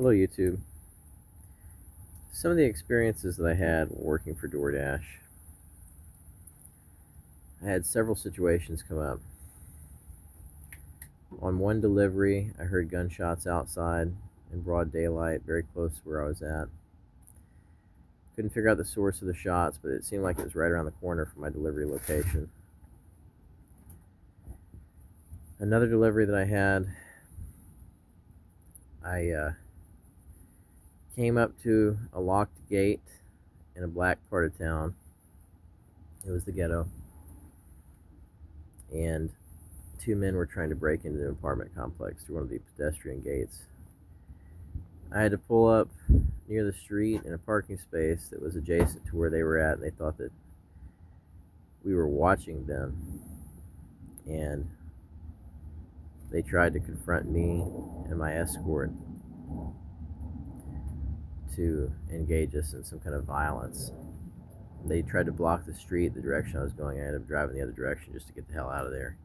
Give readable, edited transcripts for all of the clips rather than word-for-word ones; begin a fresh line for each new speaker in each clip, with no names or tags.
Hello, YouTube. Some of the experiences that I had working for DoorDash, I had several situations come up. On one delivery, I heard gunshots outside in broad daylight, very close to where I was at. Couldn't figure out the source of the shots, but it seemed like it was right around the corner from my delivery location. Another delivery that I had, I came up to a locked gate in a black part of town. It was the ghetto. And two men were trying to break into an apartment complex through one of the pedestrian gates. I had to pull up near the street in a parking space that was adjacent to where they were at, and they thought that we were watching them. And they tried to confront me and my escort to engage us in some kind of violence. They tried to block the street, the direction I was going. I ended up driving the other direction just to get the hell out of there.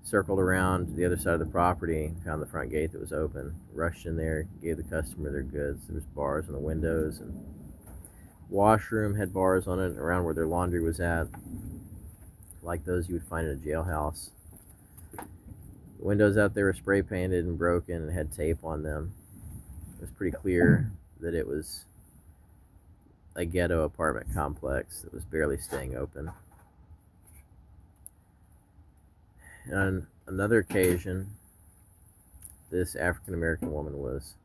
Circled around to the other side of the property, found the front gate that was open, rushed in there, gave the customer their goods. There was bars on the windows, and washroom had bars on it around where their laundry was at, like those you would find in a jailhouse. The windows out there were spray painted and broken and had tape on them. It was pretty clear that it was a ghetto apartment complex that was barely staying open. On another occasion, this African American woman was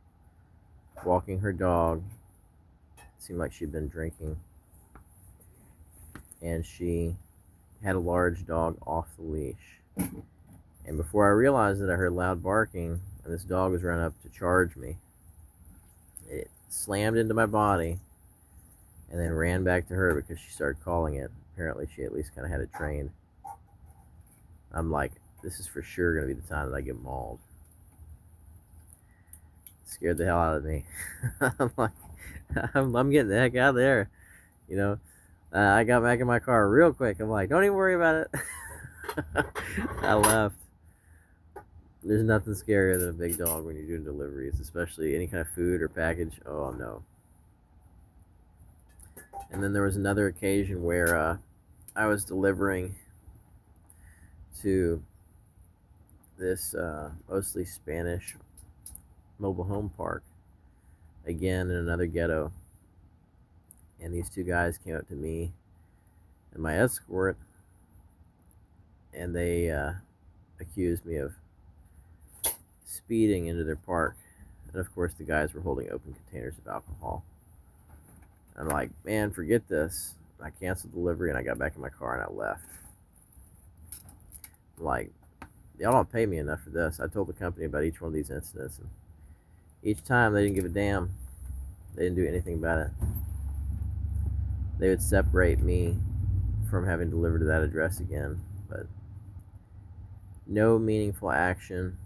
walking her dog. It seemed like she'd been drinking, and she had a large dog off the leash. And before I realized it, I heard loud barking, and this dog was running up to charge me. It slammed into my body and then ran back to her because she started calling it. Apparently, she at least kind of had it trained. I'm like, this is for sure going to be the time that I get mauled. It scared the hell out of me. I'm like, I'm getting the heck out of there. You know, I got back in my car real quick. I'm like, don't even worry about it. I left. There's nothing scarier than a big dog when you're doing deliveries, especially any kind of food or package. Oh, no. And then there was another occasion where I was delivering to this mostly Spanish mobile home park, again in another ghetto. And these two guys came up to me and my escort, and they accused me of speeding into their park. And of course, the guys were holding open containers of alcohol. I'm like, man, forget this. I canceled delivery and I got back in my car and I left. I'm like, y'all don't pay me enough for this. I told the company about each one of these incidents, and each time they didn't give a damn. They didn't do anything about it. They would separate me from having delivered to that address again, but no meaningful action.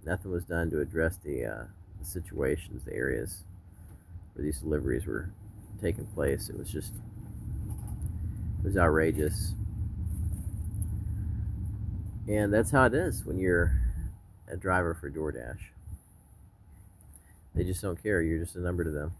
Nothing was done to address the situations, the areas where these deliveries were taking place. It was outrageous. And that's how it is when you're a driver for DoorDash. They just don't care. You're just a number to them.